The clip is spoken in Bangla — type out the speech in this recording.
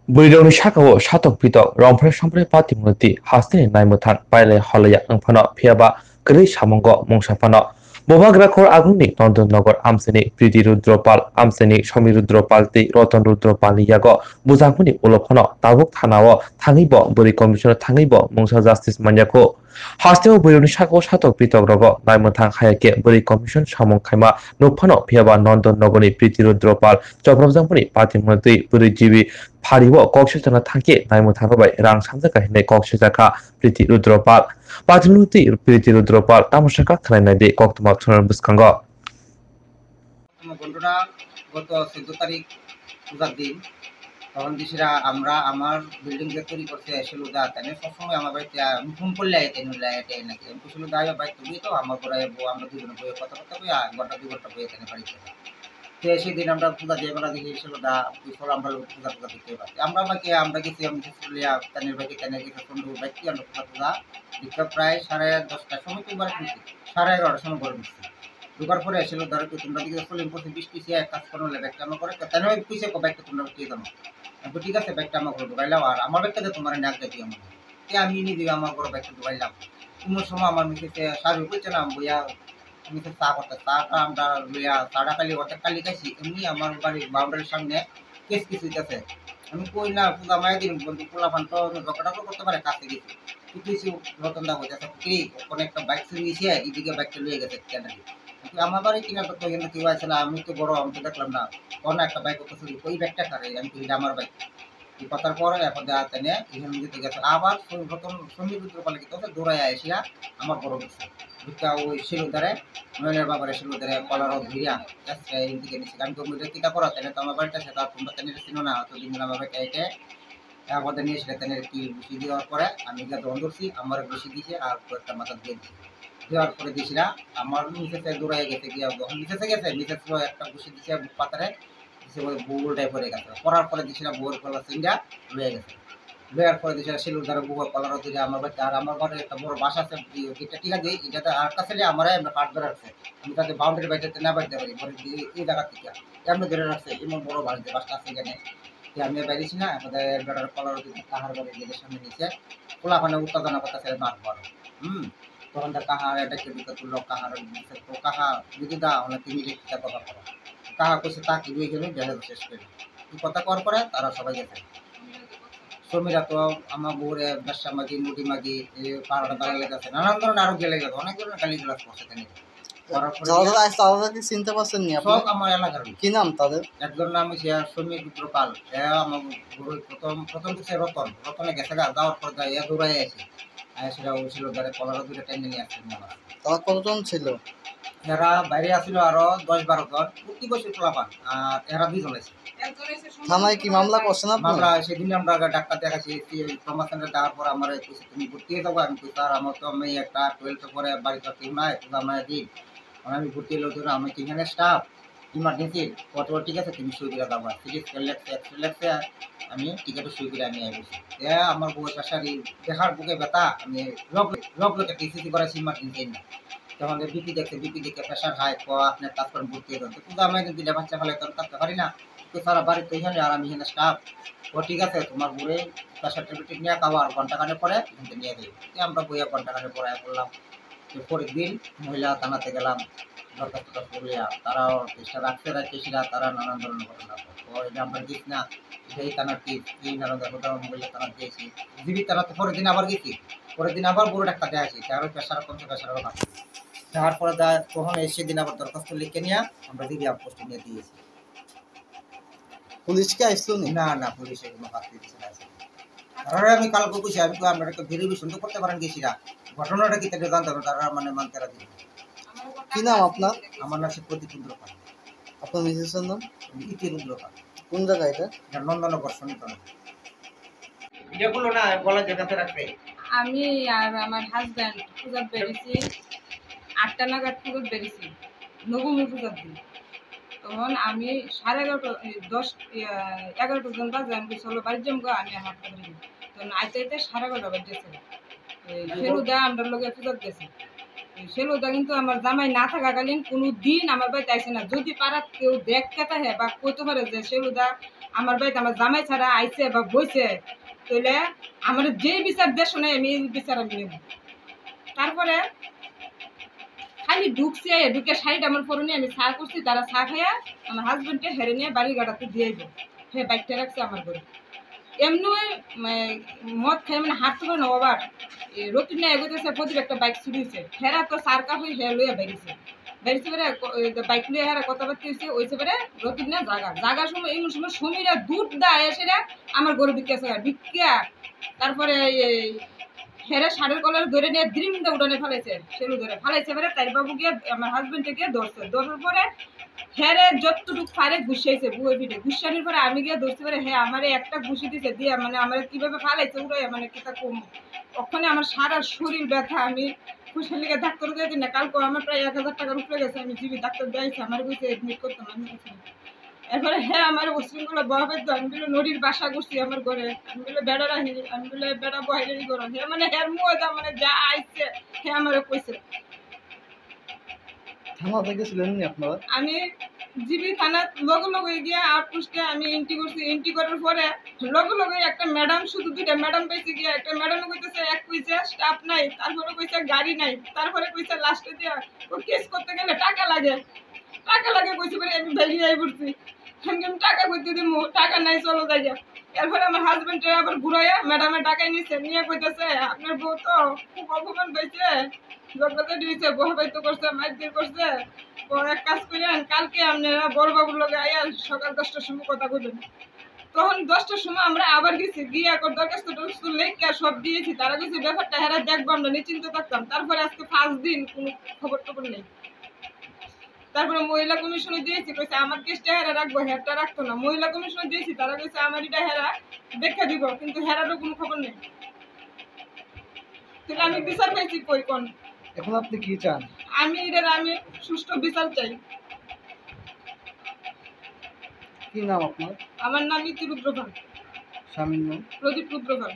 Buridoni Shakao, Shatok Pito, Rompre Shampre Party Muti, Hastin Naimutan, Pile Holaya Ampano, Piaba, Gri Shamongo, Mongshapano, Bovagrakor Aguni, London Nogor Amseni, Priti Rudropal, Amseni, Shomi Rudropalti, Roton Rudropal Yago, Buzakuni Ulopono, Tabuk Tanao, Tangibo, Buri Commissioner Tangibo, Mongsa Justice Manyako. Hasteo Buridoni Shakao, Shatok Pito Rogo, Naimutan Hayake, Buri Commission Shamon Kaima, Nopano, Piaba, London Nogoni, Priti Rudropal, Jobrozamuni, Party Muti, Buri GB, 파리워 꺽실자나 타게 나이모 타바바이 랑 삼자가 했네 꺽실자가 프리티 루드로팔 빠진루티 프리티 루드로팔 তামসাকা খালাইনাইদে কক্তমা থরন বুসকাঙ্গ ঘটনা গত 14 তারিখ পূজার দিন তখন দিশরা আমরা আমার বিল্ডিং যে তৈরি করতে এসেলুদা তাই সবসময় আমার বাড়িতে ফোন করলে এটাই নাকি আমি কুশলুদা ভাই তুমি তো আমার ঘরে আমরা দুজনে বইয়ে কথা কথা বই ঘন্টা 2 ঘন্টা বইয়ে এখানে বাড়িতে তো সেদিন আমরা পূজা দিয়ে বেলা দেখি এসেলুদা ফল আমরা পূজা দেখতে পাচ্ছি আমরা গেছি আমি লিয়া তানের ভাইকে তানের গেছে সুন্দর ব্যক্তি আমরা পূজা দেখতে প্রায় 10:30টার সময় তোমার 11:30টার সময় ঘরে ঢুকছি ঢোকার পরে এসেছিল ধরো তোমরা দিকে ফলিং করতে বৃষ্টি সে এক কাজ করলে ব্যাগটা আমার করে তাই নয় পিছিয়ে ব্যাগটা তোমরা দিয়ে দাও আমি ঠিক আছে ব্যাগটা আমার করে ঢুকাইলাম আর আমার ব্যাগটাতে তোমার নাক দিয়ে আমার আমি নিজে আমার করে ব্যাগটা ঢুকাইলাম কোনো সময় আমার মিসেসে সার্ভে করছে না বইয়া মিসেস চা করতে চাটা আমরা লইয়া চাটা খালি অর্ধেক কালি খাইছি এমনি আমার বাড়ির বাউন্ডারির সামনে কেস কিছু হইতেছে আমি কই না পূজা মায়ের দিন বন্ধু পোলা ফান তো ঝগড়া করতে পারে কাছে গেছি কিছু রতন দা হইতেছে কি কোনো একটা বাইক চুরি গেছে এদিকে বাইকটা লইয়ে গেছে ক্যানারি আমার বাড়ি কিনা তো এখানে কেউ আছে না আমি তো বড় আমি তো দেখলাম না কোনো একটা বাইক চুরি ওই ব্যাগটা কারে আমি কই আমার বাইক এই কথার পরে এখন দেখা নিয়ে এখানে দিতে গেছে আবার প্রথম সমীর পালে কি তো দৌড়ায় আসিয়া আমার বড় গেছে দুটা ওই শিলুদারে নয়নের বাবার শিলুদারে কলার ধরিয়া এদিকে নিচ্ছে আমি তো কিতা করা তাহলে তো আমার বাড়িটা সেটা তোমরা তেনে চিনো না তো দিন আমার বাড়িটা এটা আমাদের নিয়ে সেটা তেনের কি বসি দেওয়ার পরে আমি যা দন ধরছি আমার বসি দিয়েছে আর একটা মাথা দিয়ে দিয়েছি দেওয়ার পরে দিয়েছিলা আমার মিসেসে দৌড়াই গেছে গিয়া যখন মিসেসে গেছে মিসেস একটা বসে দিয়েছে বুক পাতারে দিয়েছে বউটাই পরে গেছে পড়ার পরে দিয়েছিলাম বউর কলার সিংটা লয়ে গেছে লয়ার পরে দিয়েছিল শিলুর ধারে বউর কলার দিলে আমার বাড়িতে আর আমার ঘরে একটা বড় বাসা আছে যেটা ঠিক আছে এটাতে আর কাছে আমারাই আমরা কাঠ ধরে রাখছে আমি তাদের বাউন্ডারি বাড়িতে না বাড়িতে পারি ঘরে এই জায়গা থেকে এমনি ধরে রাখছে এমন বড় বাড়িতে বাসটা আছে এখানে আমি বাইরেছি না আমাদের বেটার কলার দিকে কাহার বাড়ি গেটের সামনে নিচে খোলাখানে উত্তেজনা কথা ছেড়ে মার পর তখন তার কাহার এটা কেটে তুললো কাহার তো কাহা যদি দা অনেক তুমি লিখতে কথা করো কাহা কইছে তা কি দুই গেলে বেড়ে শেষ করে এই কথা করার পরে তারা সবাই গেছে শ্রমিকরা তো আমার বউরে ব্যবসা মাগি মুটি মাগি পাড়াটা দাঁড়ালে গেছে নানান ধরনের আরো গেলে গেছে অনেক ধরনের গালি গালাজ করছে এখানে চিনতে পারছেন নি সব আমার এলাকার কি নাম তাদের একজন নাম হচ্ছে শ্রমিক রূপাল আমার প্রথম দিচ্ছে রতনে গেছে যাওয়ার পর যাই দৌড়াই আছে সেটা ছিল যারা কলার দুটো টেনে নিয়ে আসছে তারা কতজন ছিল এরা বাইরে আসছিল আরো 10-12 জন প্রতি বছর খোলাপান আর এরা 2 জন আছে থানায় কি মামলা করছেন আপনি মামলা সেদিন আমরা ডাক্তার দেখাচ্ছি ট্রমা সেন্টার যাওয়ার পর আমার তুমি ভর্তি হয়ে যাবো আমি স্যার আমার তো আমি একটা 12 পরে বাড়িতে কেউ নাই পূজা মায়ের দিন আমি ভর্তি হলো ধরো আমি এখানে স্টাফ ইমার্জেন্সি কত ঠিক আছে তুমি সই করে দাও সিটি স্ক্যান লেখছে এক্সরে লেখছে আমি টিকেটও সই করে আমি আসছি আমার বউ শাশারি দেখার বুকে ব্যথা আমি লোকে টিসিসি করাছি ইমার্জেন্সি না তখন বিপি দেখে প্রেশার হাই আপনার কাজ করেন ভর্তি হয়ে যাচ্ছে কিন্তু আমি দিলে বাচ্চা ফেলে তখন কাটতে পারি না তো সারা বাড়িতে এখানে আর আমি এখানে স্টাফ ও ঠিক আছে তোমার বুড়ে প্রেশার ট্যাবলেট নিয়ে খাওয়া আর ঘন্টাখানে পরে এখানে নিয়ে দিই আমরা বইয়া ঘন্টাখানে পরে বললাম পরের দিন মহিলা থানাতে গেলাম দরখাস্ত করিয়া তারাও চেষ্টা রাখতে রাখতেছিলা তারা নানান ধরনের ঘটনা এটা আমরা দিস না এই থানার টিপ এই নানান মহিলা থানা দিয়েছি জীবিত থানা তো পরের দিন আবার গেছি পরের দিন আবার বড় ডাক্তার দেখাচ্ছি তারও প্রেশার কমছে প্রেশারও না তারপরে তখন এসে দিন আবার দরখাস্ত লিখে নিয়ে আমরা দিদি পোস্ট নিয়ে দিয়েছি পুলিশকে আসলো না না পুলিশে কোনো কাজ দিচ্ছে না আমি কালকে কইছি আমি তো আপনারা একটা ভেরিফিকেশন তো করতে পারেন গেছিরা ঘটনাটা কি তাদের জানতে হবে তারা মানে মানতে রাজি কি নাম আপনার আমার নাম প্রতীক রুদ্রপাল আপনার মিসেসের নাম ইতি রুদ্রপাল কোন জায়গায় এটা নন্দনগর সনিতন এগুলো না বলা জায়গাতে রাখবে আমি আর আমার হাজব্যান্ড পূজা বেরিয়েছি 8টা নাগাদ পূজা বেরিয়েছি নবমী পূজার দিন তখন আমি 11:30 জন বাজে আমি চলো বাড়ির জমগো আমি আমার তখন আইতে 11:30 বাজেছে সেলুদা আমরা লোকে পূজা গেছি সেলুদা কিন্তু আমার জামাই না থাকাকালীন কোনো দিন আমার বাড়িতে আসে না যদি পাড়াত কেউ দেখতে থাকে বা কইতে পারে যে সেলুদা আমার বাড়িতে আমার জামাই ছাড়া আইছে বা বইছে, তাহলে আমার যে বিচার দেশ শোনে আমি এই বিচার আমি নেব। তারপরে খালি ঢুকছে, ঢুকে শাড়িটা আমার পরনে আমি চা করছি, তারা চা খাইয়া আমার হাজবেন্ডকে হেরে নিয়ে বাড়ি গাড়াতে দিয়ে যাবো, হ্যাঁ বাইকটা রাখছে আমার ঘরে। এমনি মদ খাই মানে হাঁটতে পারে না আবার রতিন নিয়ে এগোতেছে, প্রদীপ একটা বাইক চুরি হয়েছে, হেরা তো সারকা হয়ে হেরা লইয়া বেরিয়েছে, বেরিয়েছে বেড়ে বাইক লিয়ে হেরা কথাবার্তা হয়েছে, ওইছে বেড়ে রতিন নিয়ে জাগার সময় এমন সময় সমীরা দুধ দেয় এসে আমার গরু বিক্রিয়া বিক্রিয়া। তারপরে হেরে শাড়ির কলার ধরে নিয়ে দ্রিমটা উঠানে ফেলাইছে, সেলু ধরে ফেলাইছে বেড়ে তাই বাবু গিয়ে আমার হাজবেন্ডে গিয়ে ধরছে, ধরার পরে হেরে যতটুকু পারে গুছিয়েছে বুয়ে পিঠে, গুছানোর পরে আমি গিয়ে ধরতে পারে হ্যাঁ আমার একটা ঘুষি দিছে দিয়ে মানে আমার কিভাবে ফালাইছে উড়াই মানে কিতা কম। ওখানে আমার সারা শরীর ব্যথা, আমি খুশির লিগে ডাক্তার দিয়ে দিই না, কালকে আমার প্রায় 1000 টাকার উপরে গেছে, আমি জিবি ডাক্তার দিয়েছি, আমার বলছে এডমিট করতাম আমি কিছু। এরপরে হ্যাঁ আমার অশ্রুগুলো বহাবে তো আমি বলে নদীর বাসা করছি আমার ঘরে, আমি বলে বেড়া রাখি, আমি বলে বেড়া বহাইলেই করো, হ্যাঁ মানে হ্যাঁ মুয়া মানে যা আইছে হ্যাঁ আমার কইছে। থানা থেকে ছিলেন নি আপনারা? আমি জিবি থানার লগে লগে গিয়ে আউটপোস্টে আমি এন্ট্রি করছি, এন্ট্রি করার পরে লগে লগে একটা ম্যাডাম, শুধু দুইটা ম্যাডাম পেয়েছি গিয়ে, একটা ম্যাডাম কইতেছে এক কইছে স্টাফ নাই, তারপরে কইছে গাড়ি নাই, তারপরে কইছে লাস্টে দিয়া কেস করতে গেলে টাকা লাগে, টাকা লাগে কইছে বলে আমি বেরিয়ে যাই পড়ছি, আমি টাকা করতে দিব, টাকা নাই চলো যাই যা। এরপরে আমার হাজবেন্ডের আবার ঘুরাইয়া ম্যাডামের টাকায় নিচ্ছে, নিয়ে কইতেছে আপনার বউ তো খুব অপমান পাইছে, যোগ্যতা দিয়েছে, বহাবাইত করছে, মাইর করছে, তো এক কাজ করেন কালকে আপনারা বড়বাবুর লগে আইয়া সকাল 10টার সময় কথা বলবেন। তখন 10টার সময় আমরা আবার গেছি, গিয়ে দরখাস্ত লেখা সব দিয়েছি, তারা গেছি ব্যাপারটা হেরা দেখবো, আমরা নিশ্চিন্ত থাকতাম। তারপরে আজকে 5 দিন কোনো খবর টবর নেই। তারপরে মহিলা কমিশনে দিয়েছি, কইছে আমার কেসটা হেরা রাখবো, হেরটা রাখতো না। মহিলা কমিশনে দিয়েছি, তারা কইছে আমার এটা হেরা দেখা দিব, কিন্তু হেরারও কোনো খবর নেই। তাহলে আমি বিচার পাইছি কই কোন? এখন আপনি কি চান? আমি সুষ্ঠু বিচার চাই। কি নাম আপনার? আমার নাম ইতি রুদ্রভান, স্বামীর নাম? প্রদীপ রুদ্রভান।